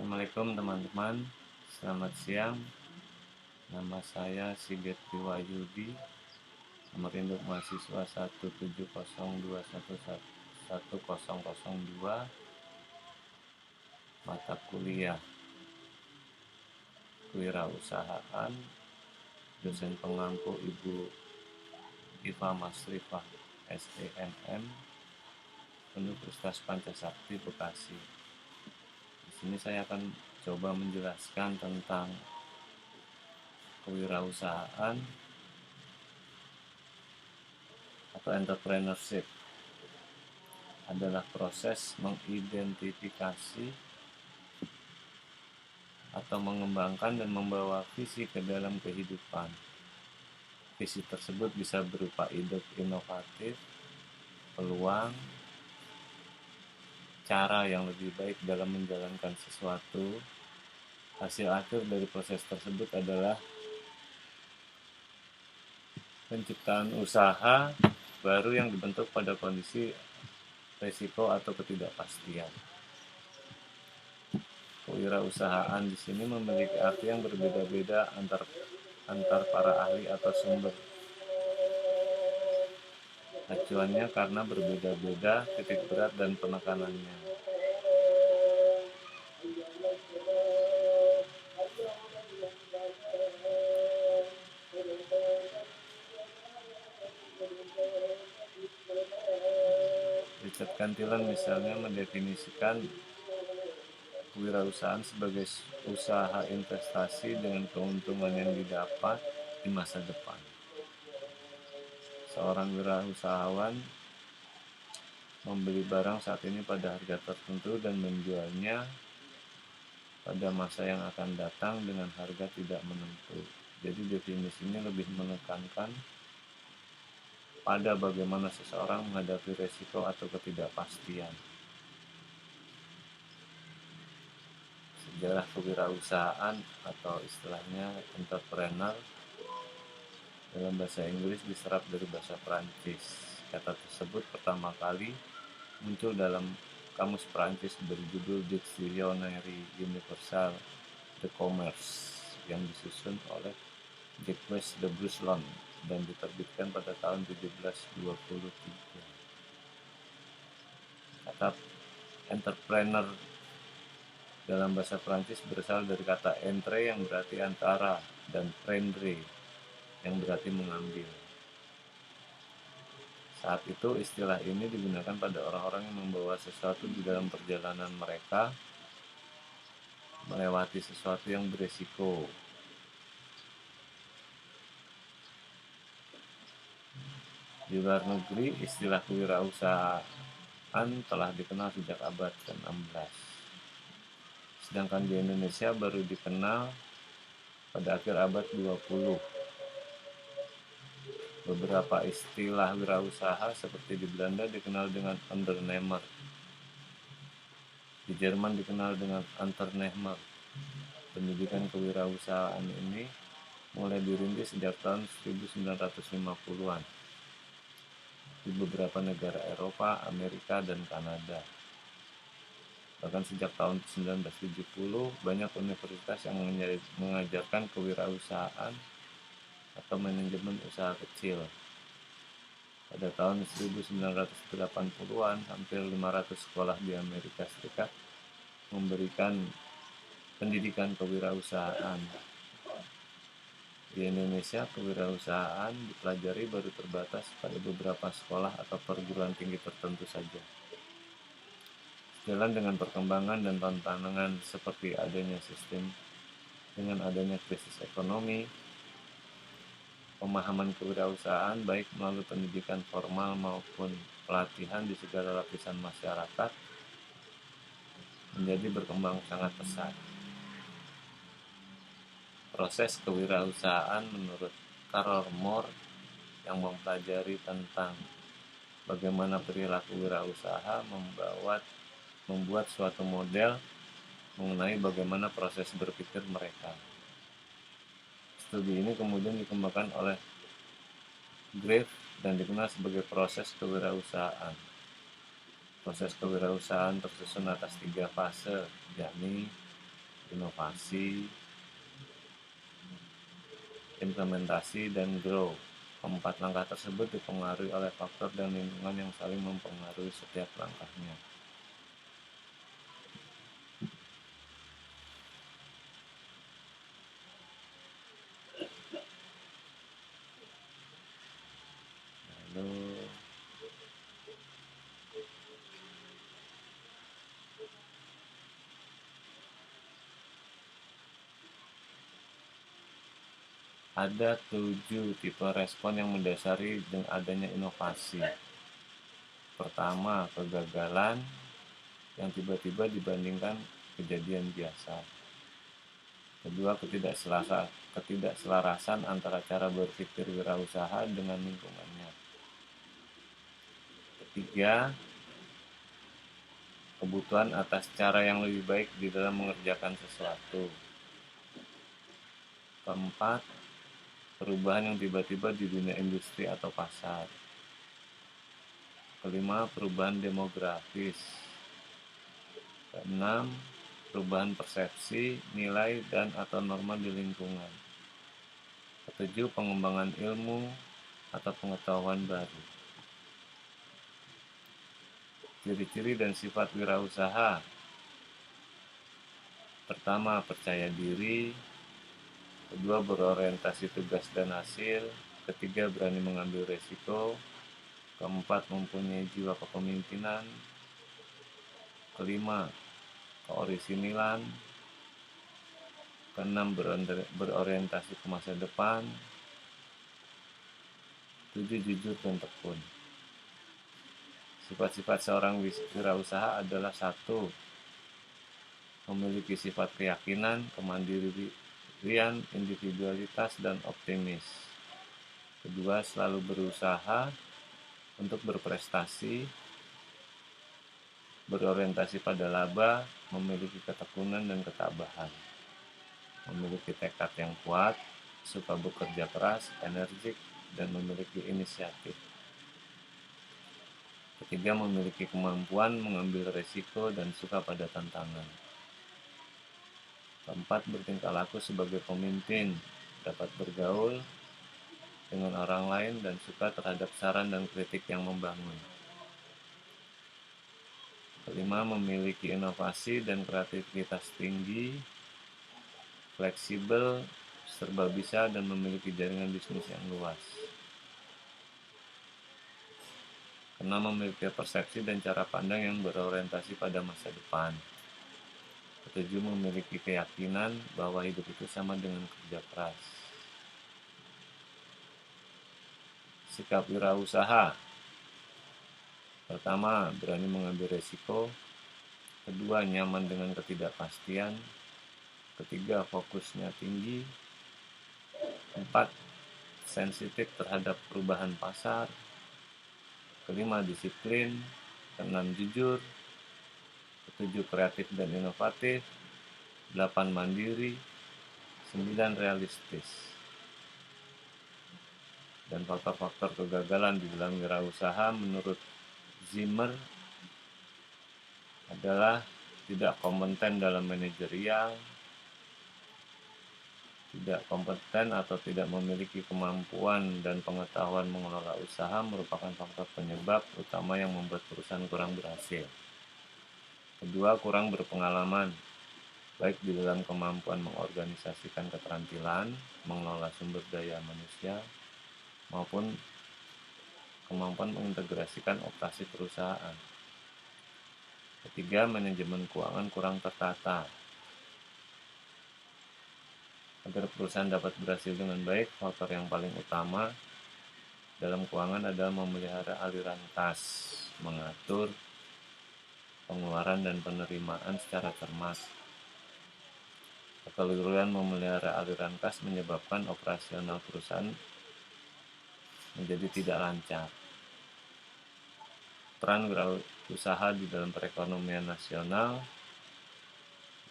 Assalamualaikum teman-teman, selamat siang. Nama saya Sigit Wahyudi, nomor induk mahasiswa 17021110002, mata kuliah Kewirausahaan, dosen pengampu Ibu Iva Masrifah SEMM, Universitas Pancasakti Bekasi. Di sini saya akan coba menjelaskan tentang kewirausahaan atau entrepreneurship adalah proses mengidentifikasi atau mengembangkan dan membawa visi ke dalam kehidupan. Visi tersebut bisa berupa ide inovatif, peluang, cara yang lebih baik dalam menjalankan sesuatu. Hasil akhir dari proses tersebut adalah penciptaan usaha baru yang dibentuk pada kondisi risiko atau ketidakpastian. Kewirausahaan di sini memiliki arti yang berbeda-beda antar para ahli atau sumber. Acuannya karena berbeda-beda titik berat dan penekanannya. Richard Cantillon misalnya mendefinisikan kewirausahaan sebagai usaha investasi dengan keuntungan yang didapat di masa depan. Seorang wirausahawan membeli barang saat ini pada harga tertentu dan menjualnya pada masa yang akan datang dengan harga tidak menentu. Jadi definisinya lebih menekankan pada bagaimana seseorang menghadapi resiko atau ketidakpastian. Sejarah kewirausahaan atau istilahnya entrepreneur dalam bahasa Inggris diserap dari bahasa Prancis. Kata tersebut pertama kali muncul dalam kamus Prancis berjudul Dictionnaire Universal de Commerce yang disusun oleh Jacques de Brossolon dan diterbitkan pada tahun 1723. Kata entrepreneur dalam bahasa Prancis berasal dari kata entre yang berarti antara dan prendre yang berarti mengambil. Saat itu istilah ini digunakan pada orang-orang yang membawa sesuatu di dalam perjalanan mereka melewati sesuatu yang beresiko. Di luar negeri, istilah kewirausahaan telah dikenal sejak abad ke-16. Sedangkan di Indonesia baru dikenal pada akhir abad 20. Beberapa istilah wirausaha seperti di Belanda dikenal dengan ondernemer. Di Jerman dikenal dengan Unternehmer. Pendidikan kewirausahaan ini mulai dirintis sejak tahun 1950-an di beberapa negara Eropa, Amerika, dan Kanada. Bahkan sejak tahun 1970, banyak universitas yang mengajarkan kewirausahaan atau manajemen usaha kecil. Pada tahun 1980-an, hampir 500 sekolah di Amerika Serikat memberikan pendidikan kewirausahaan. Di Indonesia, kewirausahaan dipelajari baru terbatas pada beberapa sekolah atau perguruan tinggi tertentu saja. Sejalan dengan perkembangan dan tantangan seperti adanya krisis ekonomi, pemahaman kewirausahaan baik melalui pendidikan formal maupun pelatihan di segala lapisan masyarakat menjadi berkembang sangat pesat. Proses kewirausahaan menurut Carol Moore yang mempelajari tentang bagaimana perilaku wirausaha membuat suatu model mengenai bagaimana proses berpikir mereka. Studi ini kemudian dikembangkan oleh Graefe dan dikenal sebagai proses kewirausahaan. Proses kewirausahaan tersusun atas 3 fase, yakni inovasi, implementasi, dan grow. Keempat langkah tersebut dipengaruhi oleh faktor dan lingkungan yang saling mempengaruhi setiap langkahnya. Lalu ada 7 tipe respon yang mendasari dengan adanya inovasi. Pertama, kegagalan yang tiba-tiba dibandingkan kejadian biasa. Kedua, ketidakselarasan antara cara berpikir wirausaha dengan lingkungannya. Ketiga, kebutuhan atas cara yang lebih baik di dalam mengerjakan sesuatu. Keempat, perubahan yang tiba-tiba di dunia industri atau pasar. Kelima, perubahan demografis. Keenam, perubahan persepsi, nilai, dan atau norma di lingkungan. Ketujuh, pengembangan ilmu atau pengetahuan baru. Ciri-ciri dan sifat wirausaha. Pertama, percaya diri. Kedua, berorientasi tugas dan hasil. Ketiga, berani mengambil resiko. Keempat, mempunyai jiwa kepemimpinan. Kelima, keorisinilan. Keenam, berorientasi ke masa depan. 7, jujur dan tekun. Sifat-sifat seorang wirausaha adalah 1. Memiliki sifat keyakinan, kemandirian, individualitas, dan optimis. Kedua, selalu berusaha untuk berprestasi, berorientasi pada laba, memiliki ketekunan dan ketabahan, memiliki tekad yang kuat, suka bekerja keras, energik, dan memiliki inisiatif. Ketiga, memiliki kemampuan mengambil resiko dan suka pada tantangan. Keempat, bertingkah laku sebagai pemimpin, dapat bergaul dengan orang lain dan suka terhadap saran dan kritik yang membangun. Kelima, memiliki inovasi dan kreativitas tinggi, fleksibel, serba bisa, dan memiliki jaringan bisnis yang luas. Keenam, memiliki persepsi dan cara pandang yang berorientasi pada masa depan. Ketujuh, memiliki keyakinan bahwa hidup itu sama dengan kerja keras. Sikap wirausaha. Pertama, berani mengambil resiko. Kedua, nyaman dengan ketidakpastian. Ketiga, fokusnya tinggi. 4, sensitif terhadap perubahan pasar. Kelima, disiplin. Keenam, jujur. Ketujuh, kreatif dan inovatif. 8, mandiri. 9, realistis. Dan faktor-faktor kegagalan di dalam wirausaha menurut Zimmer adalah tidak kompeten dalam manajerial, tidak kompeten atau tidak memiliki kemampuan dan pengetahuan mengelola usaha merupakan faktor penyebab utama yang membuat perusahaan kurang berhasil. Kedua, kurang berpengalaman, baik di dalam kemampuan mengorganisasikan keterampilan, mengelola sumber daya manusia, maupun kemampuan mengintegrasikan operasi perusahaan. Ketiga, manajemen keuangan kurang tertata. Agar perusahaan dapat berhasil dengan baik, faktor yang paling utama dalam keuangan adalah memelihara aliran kas, mengatur pengeluaran dan penerimaan secara cermat. Kekeliruan memelihara aliran kas menyebabkan operasional perusahaan menjadi tidak lancar. Peran wirausaha di dalam perekonomian nasional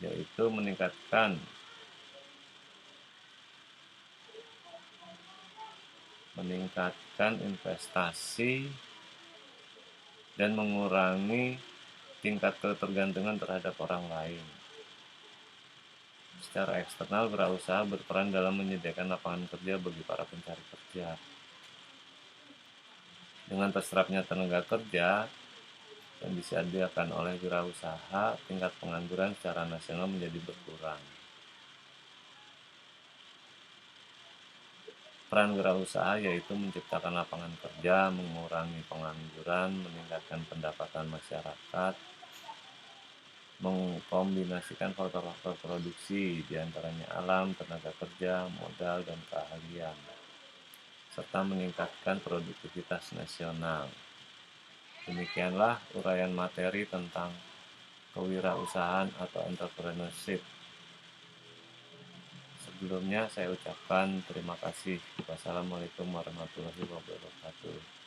yaitu meningkatkan investasi dan mengurangi tingkat ketergantungan terhadap orang lain. Secara eksternal, wirausaha berperan dalam menyediakan lapangan kerja bagi para pencari kerja. Dengan terserapnya tenaga kerja yang disediakan oleh wirausaha, tingkat pengangguran secara nasional menjadi berkurang. Peran wirausaha yaitu menciptakan lapangan kerja, mengurangi pengangguran, meningkatkan pendapatan masyarakat, mengkombinasikan faktor-faktor produksi, diantaranya alam, tenaga kerja, modal, dan keahlian, serta meningkatkan produktivitas nasional. Demikianlah uraian materi tentang kewirausahaan atau entrepreneurship. Sebelumnya saya ucapkan terima kasih. Wassalamualaikum warahmatullahi wabarakatuh.